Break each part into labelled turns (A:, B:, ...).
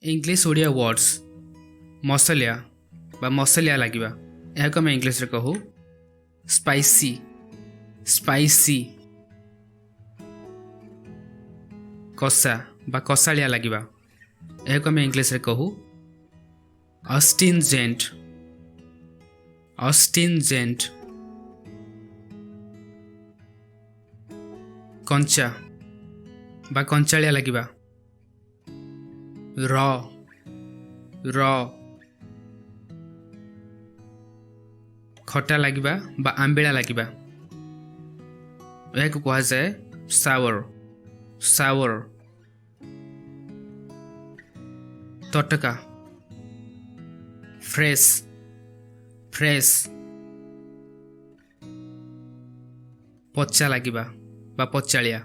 A: English Odia words Masalia बा मसलिया लगिबा एहाको आम English रे कहू स्पाइसी स्पाइसी कसा बा कसालिया लगिबा एहाको आम इंग्लिश रे कहू अस्टिंजेंट अस्टिंजेंट कंचा बा कंचालिया लगिबा र र खटा लगिबा बा आंबिला लगिबा एहाको कहा जाए सावर सावर तटका फ्रेश फ्रेश पचा लगिबा बा पचालिया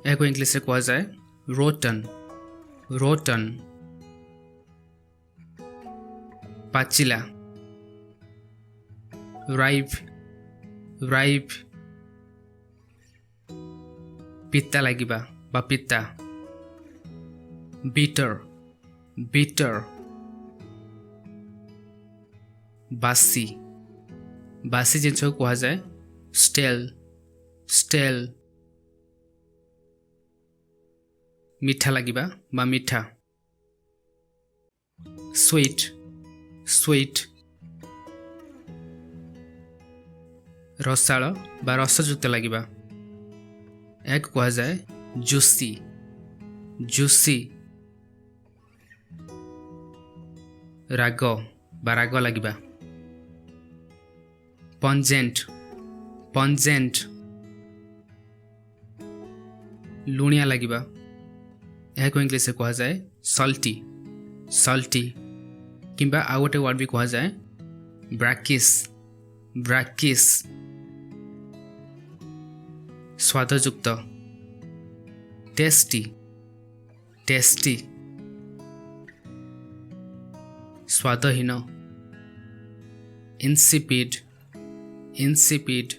A: एहाको इंग्लिश रे कहा जाए रोटन रोटन पाचिला राइप राइप पित्ता लगिबा बा पित्ता बिटर बिटर बासी बासी जिनस को कहा जाए स्टेल स्टेल मीठा लगिबा बा मीठा स्वीट स्वीट रसाळ बा रसयुक्त लगिबा एक कहा जाए जूसी जूसी राग बा राग लगिबा पंजेंट पंजेंट लुणिया लगिबा एहाको इंग्लिश कहा जाए सल्टी सल्टी किंबा आउ गोटे वर्ड भी कहा जाए ब्राकिस ब्राकिस स्वादयुक्त टेस्टी टेस्टी स्वादहीन इनसिपिड इनसिपिड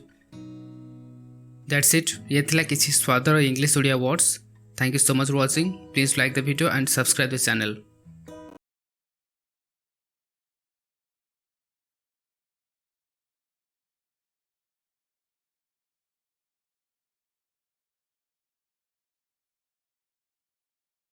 A: दैट्स इट ये थिला किछि स्वादर English Odia words. Thank you so much for watching. Please like the video and subscribe the channel.